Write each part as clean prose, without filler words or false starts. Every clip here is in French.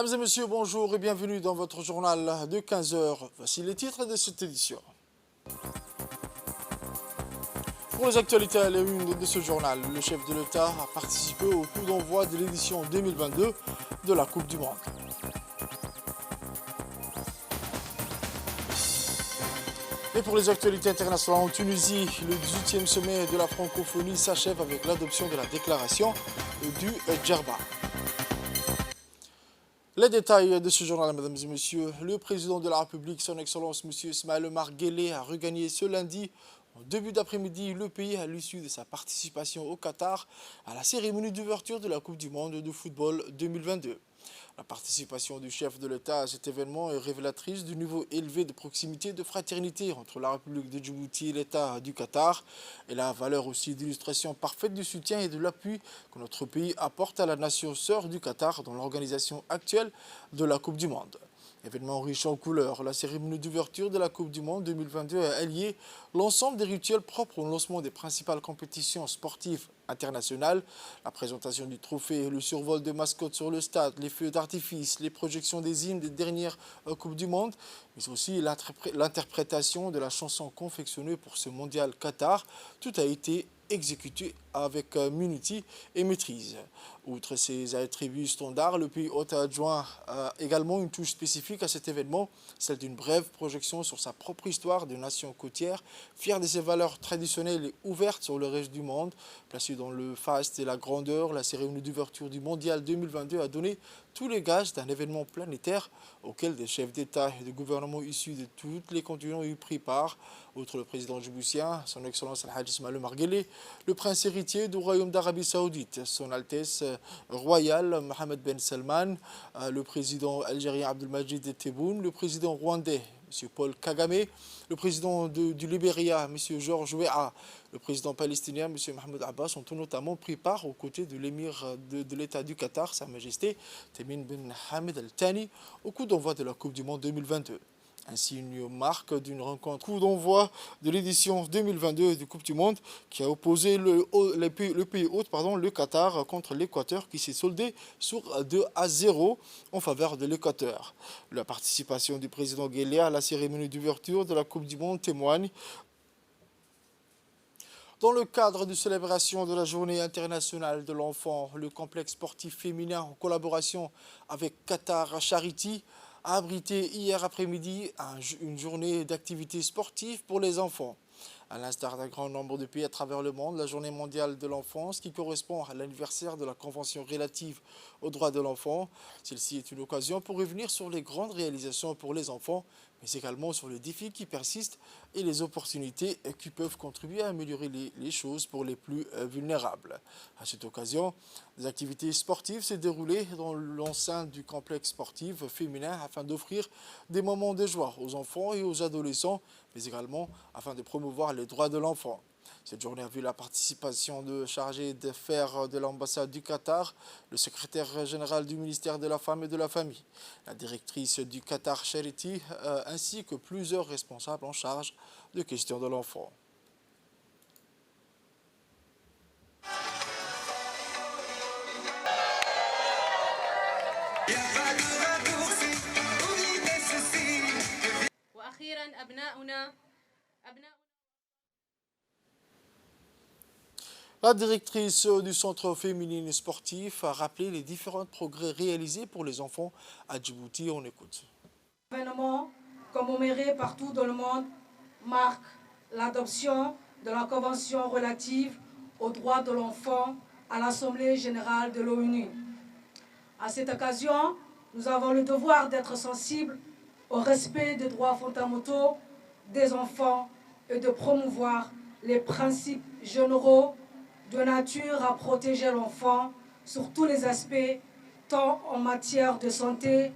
Mesdames et messieurs, bonjour et bienvenue dans votre journal de 15 heures. Voici les titres de cette édition. Pour les actualités à la une de ce journal, le chef de l'État a participé au coup d'envoi de l'édition 2022 de la Coupe du Monde. Et pour les actualités internationales en Tunisie, le 18e sommet de la francophonie s'achève avec l'adoption de la déclaration du Djerba. Les détails de ce journal, mesdames et messieurs. Le président de la République, son Excellence M. Ismaël Omar Guelleh, a regagné ce lundi, en début d'après-midi, le pays à l'issue de sa participation au Qatar à la cérémonie d'ouverture de la Coupe du Monde de football 2022. La participation du chef de l'État à cet événement est révélatrice du niveau élevé de proximité et de fraternité entre la République de Djibouti et l'État du Qatar. Et la valeur aussi d'illustration parfaite du soutien et de l'appui que notre pays apporte à la nation sœur du Qatar dans l'organisation actuelle de la Coupe du Monde. Événement riche en couleurs, la cérémonie d'ouverture de la Coupe du Monde 2022 a allié l'ensemble des rituels propres au lancement des principales compétitions sportives internationales, la présentation du trophée, le survol de mascottes sur le stade, les feux d'artifice, les projections des hymnes des dernières Coupes du Monde, mais aussi l'interprétation de la chanson confectionnée pour ce mondial Qatar. Tout a été exécuté avec minutie et maîtrise. Outre ses attributs standards, le pays hôte a adjoint également une touche spécifique à cet événement, celle d'une brève projection sur sa propre histoire de nation côtière, fière de ses valeurs traditionnelles et ouverte sur le reste du monde. Placée dans le faste et la grandeur, la cérémonie d'ouverture du Mondial 2022 a donné tous les gages d'un événement planétaire auquel des chefs d'État et de gouvernement issus de tous les continents ont eu pris part. Outre le président djiboutien, son Excellence Al-Hajj Ismaël Omar Guelleh, le prince héritier du Royaume d'Arabie Saoudite, son Altesse royale Mohammed Ben Salman, le président algérien Abdelmadjid Tebboune, le président rwandais M. Paul Kagame, le président du Libéria, M. Georges Weah, le président palestinien, M. Mahmoud Abbas, ont notamment pris part aux côtés de l'émir de l'État du Qatar, Sa Majesté Tamim Ben Hamad Al Thani, au coup d'envoi de la Coupe du Monde 2022. Ainsi, une marque d'une rencontre coup d'envoi de l'édition 2022 du Coupe du Monde qui a opposé le pays hôte, le Qatar, contre l'Équateur qui s'est soldé sur 2-0 en faveur de l'Équateur. La participation du président Guelleh à la cérémonie d'ouverture de la Coupe du Monde témoigne. Dans le cadre de célébration de la Journée internationale de l'enfant, le complexe sportif féminin en collaboration avec Qatar Charity a abrité hier après-midi une journée d'activités sportives pour les enfants. À l'instar d'un grand nombre de pays à travers le monde, la Journée mondiale de l'enfance, qui correspond à l'anniversaire de la Convention relative aux droits de l'enfant, celle-ci est une occasion pour revenir sur les grandes réalisations pour les enfants, mais également sur les défis qui persistent et les opportunités qui peuvent contribuer à améliorer les choses pour les plus vulnérables. À cette occasion, des activités sportives s'est déroulées dans l'enceinte du complexe sportif féminin afin d'offrir des moments de joie aux enfants et aux adolescents, mais également afin de promouvoir les droits de l'enfant. Cette journée a vu la participation de chargés d'affaires de l'ambassade du Qatar, le secrétaire général du ministère de la Femme et de la Famille, la directrice du Qatar Charity, ainsi que plusieurs responsables en charge de questions de l'enfant. La directrice du centre féminin sportif a rappelé les différents progrès réalisés pour les enfants à Djibouti. On écoute. L'événement commémoré partout dans le monde marque l'adoption de la Convention relative aux droits de l'enfant à l'Assemblée générale de l'ONU. À cette occasion, nous avons le devoir d'être sensibles au respect des droits fondamentaux des enfants et de promouvoir les principes généraux de nature à protéger l'enfant sur tous les aspects, tant en matière de santé,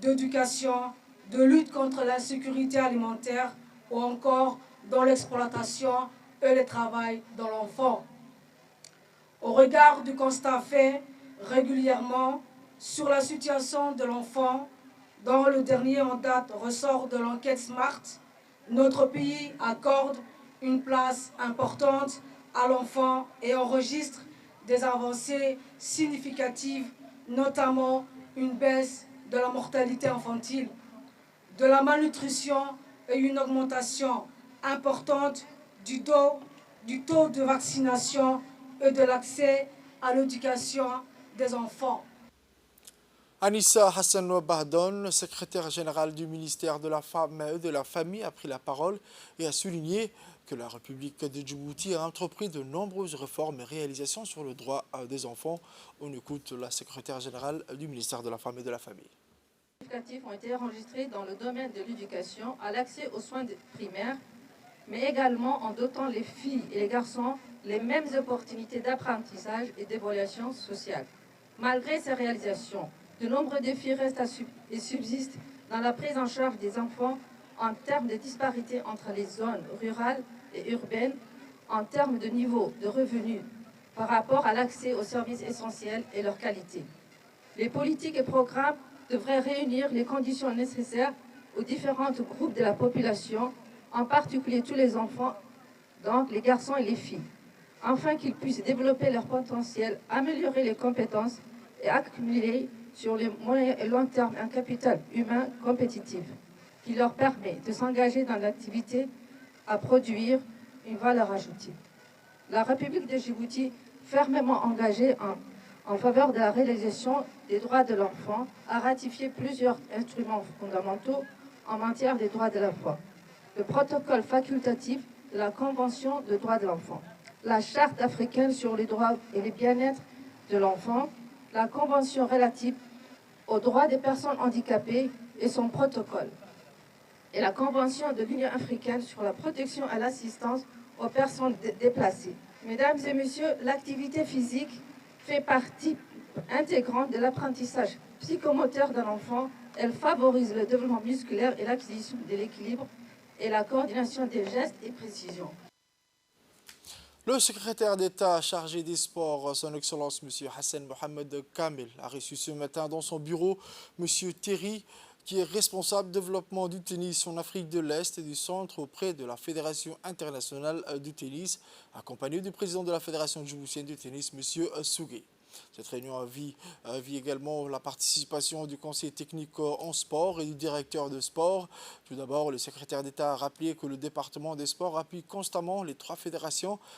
d'éducation, de lutte contre l'insécurité alimentaire ou encore dans l'exploitation et le travail de l'enfant. Au regard du constat fait régulièrement sur la situation de l'enfant, dont le dernier en date ressort de l'enquête SMART, notre pays accorde une place importante à l'enfant et enregistre des avancées significatives, notamment une baisse de la mortalité infantile, de la malnutrition et une augmentation importante du taux de vaccination et de l'accès à l'éducation des enfants. Anissa Hassan Bardon, secrétaire générale du ministère de la Femme et de la Famille, a pris la parole et a souligné que la République de Djibouti a entrepris de nombreuses réformes et réalisations sur le droit des enfants. On écoute la secrétaire générale du ministère de la Femme et de la Famille. Les significatifs ont été enregistrés dans le domaine de l'éducation, à l'accès aux soins primaires, mais également en dotant les filles et les garçons les mêmes opportunités d'apprentissage et d'évaluation sociale. Malgré ces réalisations, de nombreux défis restent et subsistent dans la prise en charge des enfants en termes de disparités entre les zones rurales et urbaines, en termes de niveau de revenus par rapport à l'accès aux services essentiels et leur qualité. Les politiques et programmes devraient réunir les conditions nécessaires aux différents groupes de la population, en particulier tous les enfants, donc les garçons et les filles, afin qu'ils puissent développer leur potentiel, améliorer les compétences et accumuler sur les moyens et long terme un capital humain compétitif qui leur permet de s'engager dans l'activité à produire une valeur ajoutée. La République de Djibouti, fermement engagée en faveur de la réalisation des droits de l'enfant, a ratifié plusieurs instruments fondamentaux en matière des droits de l'enfant. Le protocole facultatif de la Convention des droits de l'enfant, la Charte africaine sur les droits et le bien-être de l'enfant, la Convention relative aux droits des personnes handicapées et son protocole, et la Convention de l'Union africaine sur la protection et l'assistance aux personnes déplacées. Mesdames et messieurs, l'activité physique fait partie intégrante de l'apprentissage psychomoteur d'un enfant. Elle favorise le développement musculaire et l'acquisition de l'équilibre et la coordination des gestes et précisions. Le secrétaire d'État chargé des sports, son Excellence M. Hassan Mohamed Kamel, a reçu ce matin dans son bureau M. Terry, qui est responsable développement du tennis en Afrique de l'Est et du Centre auprès de la Fédération internationale du tennis, accompagné du président de la Fédération djiboutienne du tennis, M. Sougé. Cette réunion a vu également la participation du conseil technique en sport et du directeur de sport. Tout d'abord, le secrétaire d'État a rappelé que le département des sports appuie constamment les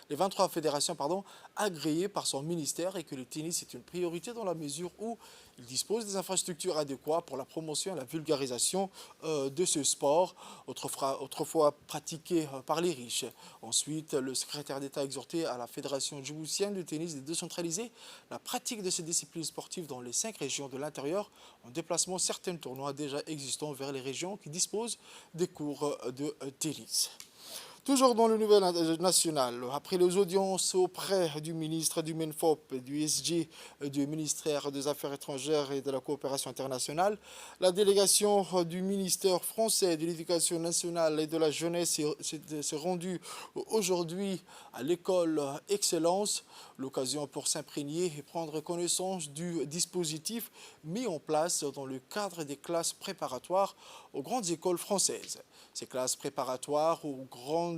23 fédérations agréées par son ministère et que le tennis est une priorité dans la mesure où il dispose des infrastructures adéquates pour la promotion et la vulgarisation de ce sport, autrefois pratiqué par les riches. Ensuite, le secrétaire d'État a exhorté à la Fédération djiboutienne de tennis de décentraliser la pratique de ces disciplines sportives dans les 5 régions de l'intérieur en déplacement certains tournois déjà existants vers les régions qui disposent des cours de tennis. Toujours dans le nouvel national, après les audiences auprès du ministre du MENFOP, du SG, du ministère des Affaires étrangères et de la coopération internationale, la délégation du ministère français de l'Éducation nationale et de la jeunesse s'est rendue aujourd'hui à l'école Excellence, l'occasion pour s'imprégner et prendre connaissance du dispositif mis en place dans le cadre des classes préparatoires aux grandes écoles françaises. Ces classes préparatoires aux grandes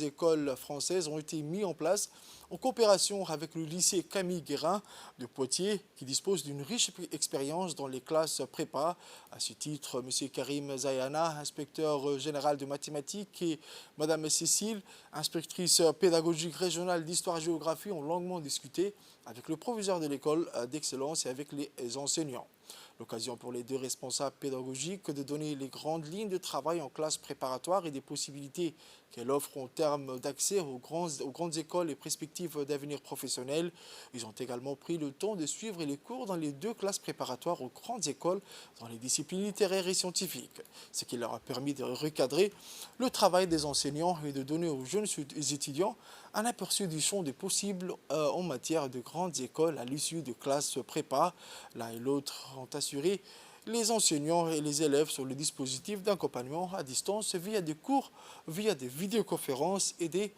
écoles françaises ont été mises en place en coopération avec le lycée Camille Guérin de Poitiers, qui dispose d'une riche expérience dans les classes prépa. À ce titre, M. Karim Zayana, inspecteur général de mathématiques, et Mme Cécile, inspectrice pédagogique régionale d'histoire-géographie, ont longuement discuté avec le proviseur de l'école d'excellence et avec les enseignants. L'occasion pour les deux responsables pédagogiques de donner les grandes lignes de travail en classe préparatoire et des possibilités qu'elle offre en termes d'accès aux grandes écoles et perspectives d'avenir professionnel. Ils ont également pris le temps de suivre les cours dans les 2 classes préparatoires aux grandes écoles dans les disciplines littéraires et scientifiques, ce qui leur a permis de recadrer le travail des enseignants et de donner aux jeunes étudiants un aperçu du champ des possibles en matière de grandes écoles à l'issue de classes prépa. L'un et l'autre ont assuré les enseignants et les élèves sur le dispositif d'accompagnement à distance via des cours, via des vidéoconférences et des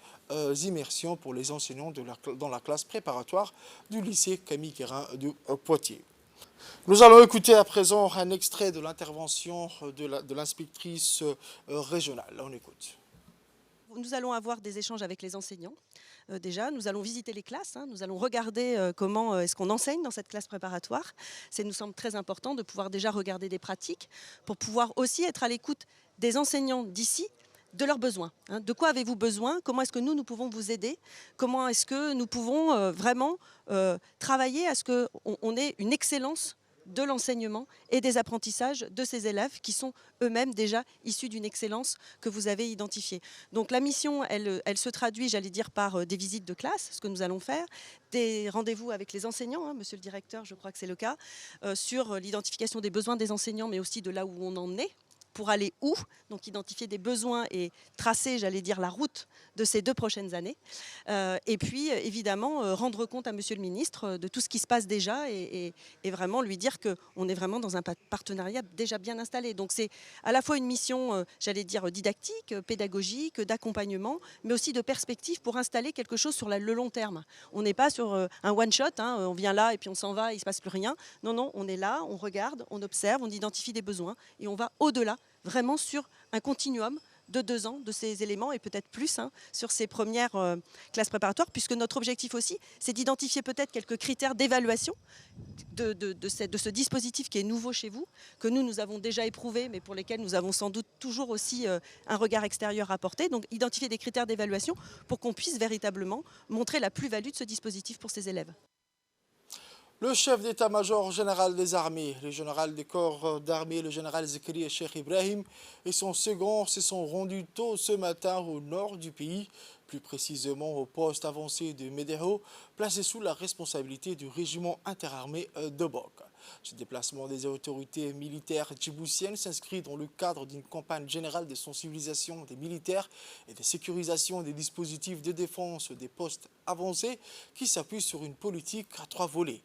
immersions pour les enseignants dans la classe préparatoire du lycée Camille Guérin de Poitiers. Nous allons écouter à présent un extrait de l'intervention de l'inspectrice régionale. On écoute. nous allons avoir des échanges avec les enseignants. Déjà, nous allons visiter les classes, nous allons regarder comment est-ce qu'on enseigne dans cette classe préparatoire. Ça nous semble très important de pouvoir déjà regarder des pratiques pour pouvoir aussi être à l'écoute des enseignants d'ici, de leurs besoins. De quoi avez-vous besoin? Comment est-ce que nous pouvons vous aider? Comment est-ce que nous pouvons vraiment travailler à ce qu'on ait une excellence de l'enseignement et des apprentissages de ces élèves qui sont eux-mêmes déjà issus d'une excellence que vous avez identifiée. Donc la mission, elle se traduit, j'allais dire, par des visites de classe, ce que nous allons faire, des rendez-vous avec les enseignants, monsieur le directeur, je crois que c'est le cas, sur l'identification des besoins des enseignants, mais aussi de là où on en est, pour aller où, donc identifier des besoins et tracer, j'allais dire, la route de ces 2 prochaines années. Et puis, évidemment, rendre compte à Monsieur le Ministre de tout ce qui se passe déjà et vraiment lui dire qu'on est vraiment dans un partenariat déjà bien installé. Donc, c'est à la fois une mission, j'allais dire, didactique, pédagogique, d'accompagnement, mais aussi de perspective pour installer quelque chose sur le long terme. On n'est pas sur un one-shot, on vient là et puis on s'en va, il ne se passe plus rien. Non, non, on est là, on regarde, on observe, on identifie des besoins et on va au-delà, vraiment sur un continuum de 2 ans de ces éléments et peut-être plus sur ces premières classes préparatoires, puisque notre objectif aussi, c'est d'identifier peut-être quelques critères d'évaluation de ce dispositif qui est nouveau chez vous, que nous avons déjà éprouvé, mais pour lesquels nous avons sans doute toujours aussi un regard extérieur à porter. Donc identifier des critères d'évaluation pour qu'on puisse véritablement montrer la plus-value de ce dispositif pour ces élèves. Le chef d'état-major général des armées, le général des corps d'armée, le général Zakaria Cheikh Ibrahim et son second se sont rendus tôt ce matin au nord du pays, plus précisément au poste avancé de Médého, placé sous la responsabilité du régiment interarmé de Bok. Ce déplacement des autorités militaires djiboutiennes s'inscrit dans le cadre d'une campagne générale de sensibilisation des militaires et de sécurisation des dispositifs de défense des postes avancés qui s'appuie sur une politique à 3 volets.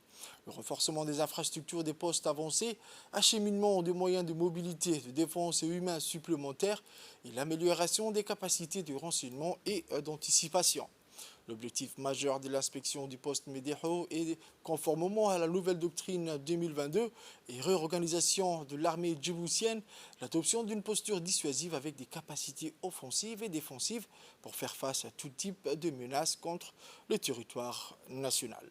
Le renforcement des infrastructures des postes avancés, acheminement de moyens de mobilité, de défense et humains supplémentaires et l'amélioration des capacités de renseignement et d'anticipation. L'objectif majeur de l'inspection du poste Médého est, conformément à la nouvelle doctrine 2022 et réorganisation de l'armée djiboutienne, l'adoption d'une posture dissuasive avec des capacités offensives et défensives pour faire face à tout type de menaces contre le territoire national.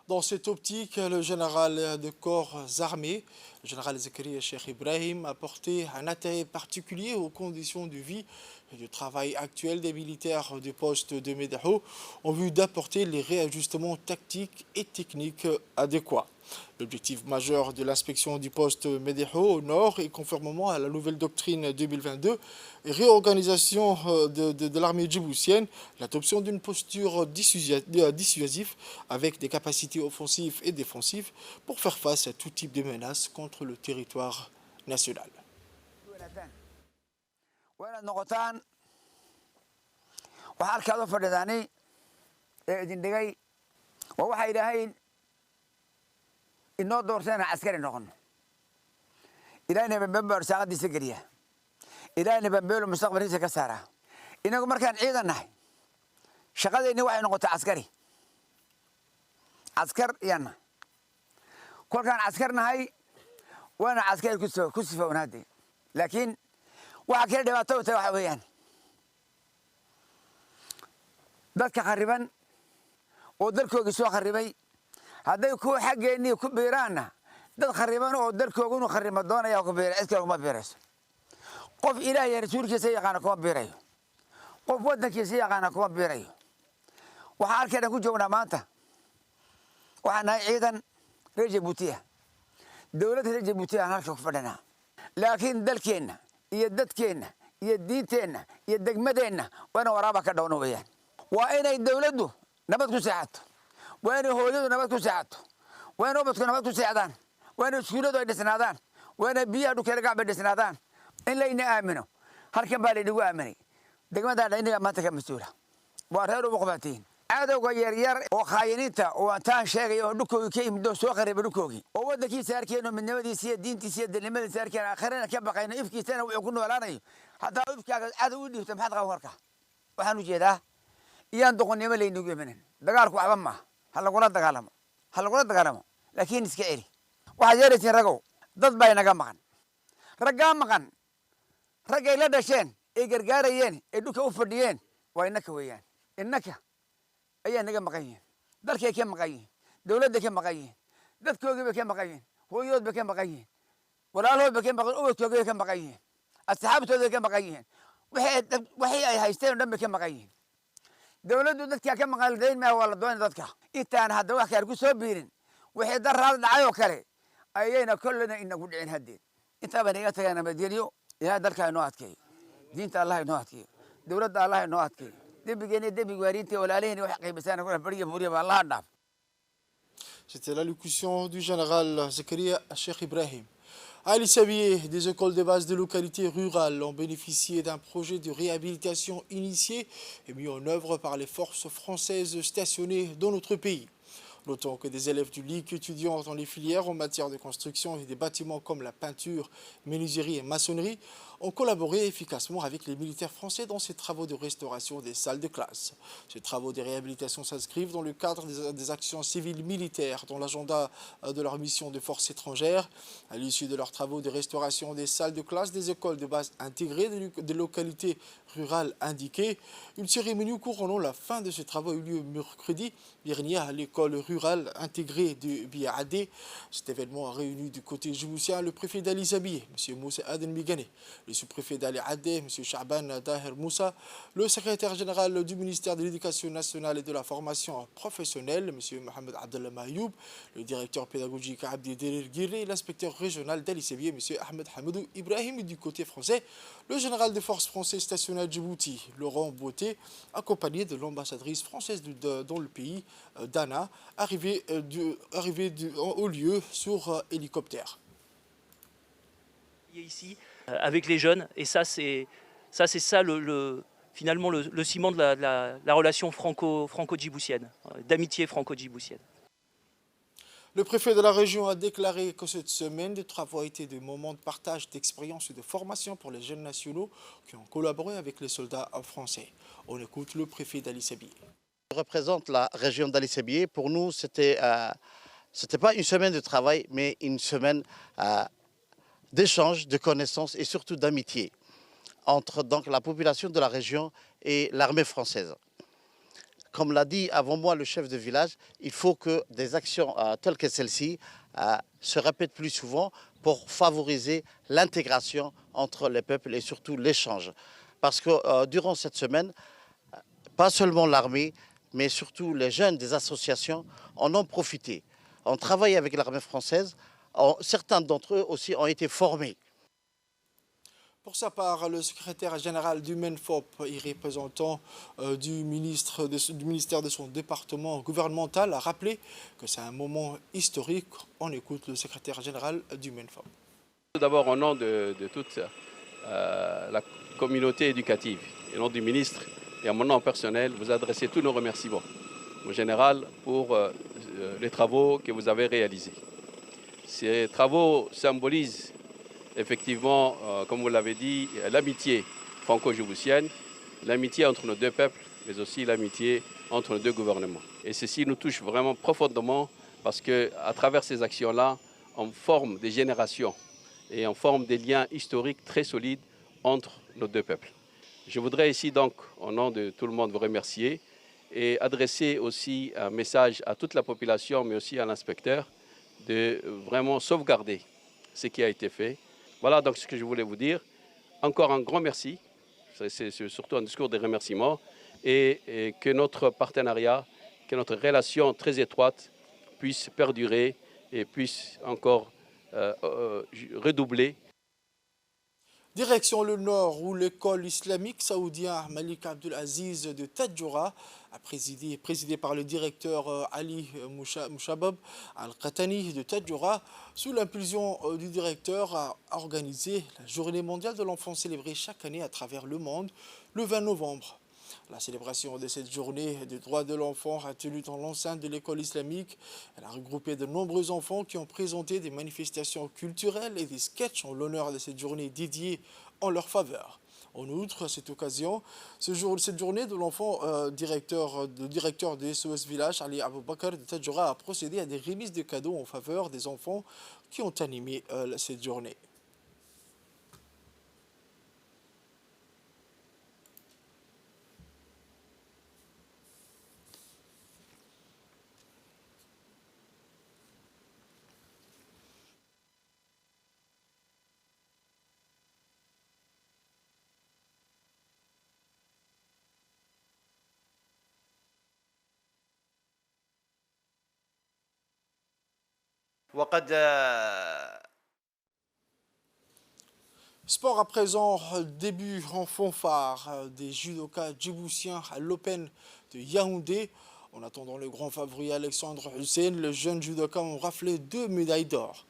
Dans cette optique, le général de corps armés, le général Zakaria Cheikh Ibrahim, a porté un intérêt particulier aux conditions de vie et de travail actuelles des militaires du poste de Médého en vue d'apporter les réajustements tactiques et techniques adéquats. L'objectif majeur de l'inspection du poste Médého au nord est, conformément à la nouvelle doctrine 2022 et réorganisation de l'armée djiboutienne, l'adoption d'une posture dissuasive avec des capacités offensives et défensives pour faire face à tout type de menaces contre le territoire national. inoo doorteen aan askari noqono إلهنا بنبر ساعد سجرية إلهنا بنبر المستقبل هيك كسارة إنه مركان عيدا نحي شغال إنه واحد نقطة عسكري عسكر يانا كل كان عسكرنا هاي وأنا عسكري كسفة ونادي لكن واحد كده ما توت واحد ويان dadka khariban oo dalkooda soo kharibay haday ku xageeni ku beeraana dad khariban oo dalkooda uu kharimo doonaya ku beeray iska kuma beerayso qof ilaahay rasuulkiisa yaqaan kuma beerayo qof wadankiisa yaqaan kuma beerayo waxa halkan ku joognaa maanta waxaan ay ciidan Djibouti dawladda Djibouti halka ku fadhana laakiin dalkeena iyo dadkeena iyo diinteena iyo degmadeena wana waraaba ka dhawno weeyaan waa inay dawladdu nabad ku saacato waa inay hooyadu nabad ku saacato waa inay ubadku nabad ku saacadaan waa inay iskuuladu ay dhisnaadaan waa inay biyaha dhulka gacba dhisnaadaan in layna aamino halkan baa laydhigu aaminay degmada dhaynaga maanta ka mas-uula waa reer ugu qabateen cadowga yaryar oo khaayiniinta oo aan sheegay oo dhulkooda ka yimid oo soo qaribay dhulkoodii oo wadankiisa arkeen midnimadiisa iyo diintiisa iyo dalnimadiisa arkeen aakhirana ka baqayna ifkiisana wuxuu ku noolaanayo hadaa ifkaaga cadow u dhiibto maxaad qaban karkaa waxaan u jeedaa iyaan doqonnimo laynagu imanin dagaalku waxba maaha ha lagula dagaalamo laakiin iska celi waxaad yeeraysiin ragow dad baa inaga maqan raggaa maqan raggay la dhasheen ay gargaarayeen ay dhulka u fadhiyeen waa innaka weeyaan innaka ayaa naga maqan yihiin dalkay ka maqan yihiin dawladda ka maqan yihiin dadkoogii bay ka maqan yihiin hooyadood bay ka maqan yihiin walaalahood bay ka maqan ubadkoogii bay ka maqan yihiin asxaabtooda bay ka maqan yihiin waxay ay haysteen oo dhan bay ka maqan yihiin dawladdu dadka ka maqan dayn ma wala doon dadka intaan hadda wax kale ku soo biirin wixii daraad dhacay oo kale ayayna kullana inagu dhicin haddeed inta baan iga tagana madaniyo ilaa dalka inoo adkeeyo diinta Allah inoo adkeeyo dawladda Allah inoo adkeeyo debigeena debig waariintii walaalaheen wax qiimaysana ku bariya buriya ba Allah dhaaf. C'était l'allocution du général Zakaria Cheikh Ibrahim. À Ali Sabié, des écoles de base de localités rurales ont bénéficié d'un projet de réhabilitation initié et mis en œuvre par les forces françaises stationnées dans notre pays. Notons que des élèves du LIC étudiant dans les filières en matière de construction et des bâtiments comme la peinture, menuiserie et maçonnerie ont collaboré efficacement avec les militaires français dans ces travaux de restauration des salles de classe. Ces travaux de réhabilitation s'inscrivent dans le cadre des actions civiles militaires dans l'agenda de leur mission de force étrangère. À l'issue de leurs travaux de restauration des salles de classe des écoles de base intégrées des localités rurales indiquées, une cérémonie couronnant la fin de ces travaux a eu lieu mercredi dernier à l'école rurale intégrée de Biaadé. Cet événement a réuni du côté djiboutien le préfet d'Ali Sabié, M. Moussa Aden Migane, le sous-préfet d'Ali Adé, M. Shaban Daher Moussa, le secrétaire général du ministère de l'Éducation nationale et de la formation professionnelle, M. Mohamed Abdallah Mayoub, le directeur pédagogique Abdi Derir Guiré, l'inspecteur régional d'Ali Sabié, M. Ahmed Hamadou Ibrahim, et du côté français, le général de forces français stationné à Djibouti, Laurent Beauté, accompagné de l'ambassadrice française dans le pays, Dana, arrivé au lieu sur hélicoptère. Ici, avec les jeunes, et ça c'est finalement le ciment de la relation franco-djiboutienne, d'amitié franco-djiboutienne. Le préfet de la région a déclaré que cette semaine de travaux a été des moments de partage d'expérience et de formation pour les jeunes nationaux qui ont collaboré avec les soldats français. On écoute le préfet d'Ali Sabié. Je représente la région d'Ali Sabié. Pour nous, c'était pas une semaine de travail, mais une semaine d'échange, de connaissances et surtout d'amitié entre donc la population de la région et l'armée française. Comme l'a dit avant moi le chef de village, il faut que des actions telles que celle-ci se répètent plus souvent pour favoriser l'intégration entre les peuples et surtout l'échange. Parce que durant cette semaine, pas seulement l'armée, mais surtout les jeunes des associations en ont profité. On travaille avec l'armée française, certains d'entre eux aussi ont été formés. Pour sa part, le secrétaire général du MENFOP et représentant du ministère de son département gouvernemental a rappelé que c'est un moment historique. On écoute le secrétaire général du MENFOP. Tout d'abord, au nom de toute la communauté éducative, et au nom du ministre et à mon nom personnel, vous adressez tous nos remerciements au général pour les travaux que vous avez réalisés. Ces travaux symbolisent effectivement, comme vous l'avez dit, l'amitié franco-djiboutienne, l'amitié entre nos deux peuples, mais aussi l'amitié entre nos deux gouvernements. Et ceci nous touche vraiment profondément parce qu'à travers ces actions-là, on forme des générations et on forme des liens historiques très solides entre nos deux peuples. Je voudrais ici donc, au nom de tout le monde, vous remercier et adresser aussi un message à toute la population, mais aussi à l'inspecteur, de vraiment sauvegarder ce qui a été fait. Voilà donc ce que je voulais vous dire. Encore un grand merci. C'est surtout un discours de remerciement et que notre partenariat, que notre relation très étroite puisse perdurer et puisse encore redoubler. Direction le nord où l'école islamique saoudien Malik Abdelaziz de Tadjoura, présidée par le directeur Ali Mouchabab Al-Qatani de Tadjoura, sous l'impulsion du directeur, a organisé la Journée mondiale de l'enfant célébrée chaque année à travers le monde le 20 novembre. La célébration de cette journée des droits de l'enfant a tenu dans l'enceinte de l'école islamique. Elle a regroupé de nombreux enfants qui ont présenté des manifestations culturelles et des sketchs en l'honneur de cette journée dédiée en leur faveur. En outre, à cette occasion, cette journée de l'enfant, le directeur des SOS Village, Ali Aboubakar de Tadjoura, a procédé à des remises de cadeaux en faveur des enfants qui ont animé cette journée. Sport à présent, début en fanfare des judokas djiboutiens à l'Open de Yaoundé. En attendant le grand favori Alexandre Hussein, les jeunes judokas ont raflé 2 médailles d'or.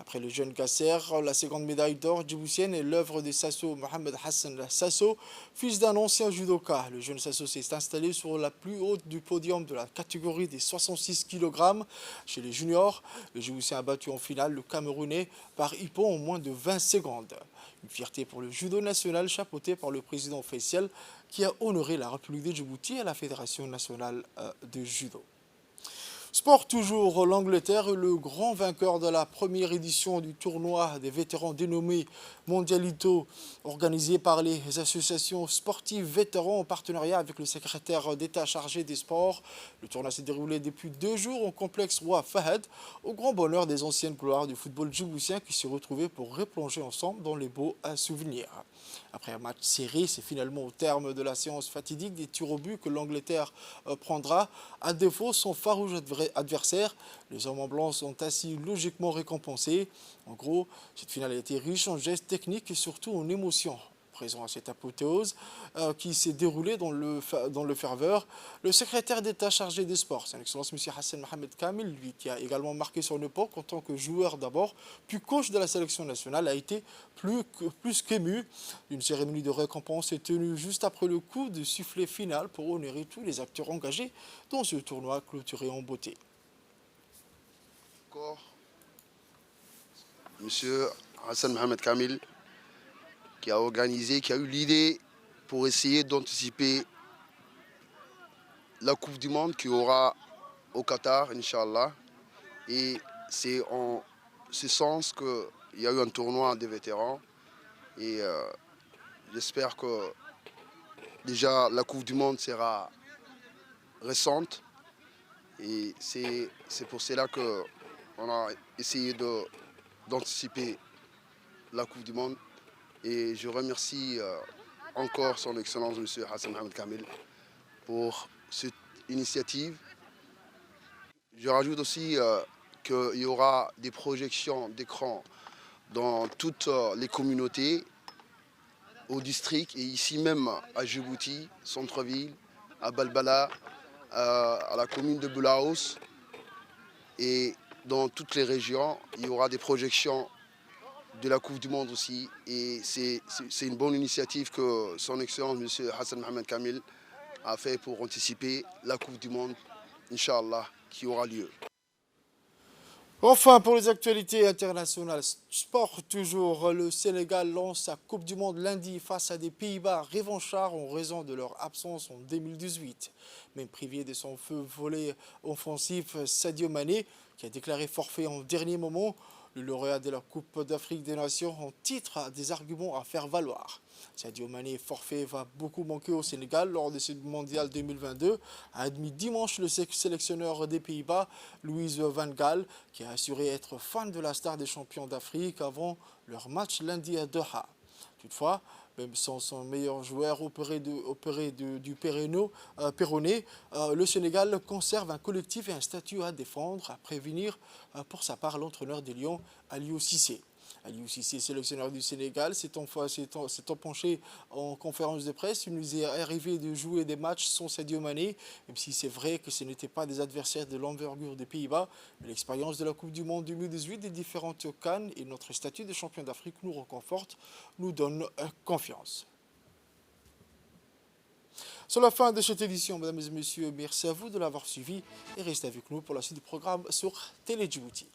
Après le jeune Kasser, la seconde médaille d'or djiboutienne est l'œuvre de Sasso Mohamed Hassan Sasso, fils d'un ancien judoka. Le jeune Sasso s'est installé sur la plus haute du podium de la catégorie des 66 kg chez les juniors. Le Djiboutien a battu en finale le Camerounais par Ippon en moins de 20 secondes. Une fierté pour le judo national chapeauté par le président Faisal qui a honoré la République de Djibouti et la Fédération nationale de judo. Sport toujours, l'Angleterre est le grand vainqueur de la première édition du tournoi des vétérans dénommé Mondialito, organisé par les associations sportives vétérans en partenariat avec le secrétaire d'État chargé des sports. Le tournoi s'est déroulé depuis 2 jours au complexe Roi Fahad, au grand bonheur des anciennes gloires du football djiboutien qui se retrouvaient pour replonger ensemble dans les beaux souvenirs. Après un match serré, c'est finalement au terme de la séance fatidique des tirs au but que l'Angleterre prendra. À défaut, son farouche adversaire, les hommes en blanc sont ainsi logiquement récompensés. En gros, cette finale a été riche en gestes techniques et surtout en émotions. Présent à cette apothéose qui s'est déroulée dans le ferveur, le secrétaire d'État chargé des sports, son Excellence M. Hassan Mohamed Kamil, lui qui a également marqué son époque en tant que joueur d'abord, puis coach de la sélection nationale, a été plus qu'ému. Une cérémonie de récompense est tenue juste après le coup de sifflet final pour honorer tous les acteurs engagés dans ce tournoi clôturé en beauté. Monsieur Hassan Mohamed Kamil, qui a organisé, qui a eu l'idée pour essayer d'anticiper la Coupe du Monde qui aura au Qatar, Inch'Allah. Et c'est en ce sens qu'il y a eu un tournoi des vétérans. Et j'espère que déjà la Coupe du Monde sera récente. Et c'est pour cela qu'on a essayé d'anticiper la Coupe du Monde. Et je remercie encore son Excellence, M. Hassan Mohamed Kamil, pour cette initiative. Je rajoute aussi qu'il y aura des projections d'écran dans toutes les communautés, au district et ici même à Djibouti, centre-ville, à Balbala, à la commune de Boulaous. Et dans toutes les régions, il y aura des projections de la Coupe du Monde aussi. Et c'est une bonne initiative que son Excellence, M. Hassan Mohamed Kamil, a fait pour anticiper la Coupe du Monde, Inch'Allah, qui aura lieu. Enfin, pour les actualités internationales, sport toujours, le Sénégal lance sa Coupe du Monde lundi face à des Pays-Bas revanchards en raison de leur absence en 2018. Même privé de son feu volet offensif, Sadio Mané, qui a déclaré forfait en dernier moment, le lauréat de la Coupe d'Afrique des Nations en titre a des arguments à faire valoir. Sadio Mané, forfait, va beaucoup manquer au Sénégal lors de ce mondial 2022, a admis dimanche le sélectionneur des Pays-Bas, Louis van Gaal, qui a assuré être fan de la star des champions d'Afrique avant leur match lundi à Doha. Toutefois, même sans son meilleur joueur opéré du Péroné, le Sénégal conserve un collectif et un statut à défendre, à prévenir pour sa part l'entraîneur des Lions, Aliou Cissé. Aliou Cissé, sélectionneur du Sénégal, s'est penché en conférence de presse. Il nous est arrivé de jouer des matchs sans Sadio Mané, même si c'est vrai que ce n'étaient pas des adversaires de l'envergure des Pays-Bas. Mais l'expérience de la Coupe du Monde 2018, des différentes CAN et notre statut de champion d'Afrique nous reconforte, nous donne confiance. C'est la fin de cette édition, mesdames et messieurs. Merci à vous de l'avoir suivi et restez avec nous pour la suite du programme sur Télé Djibouti.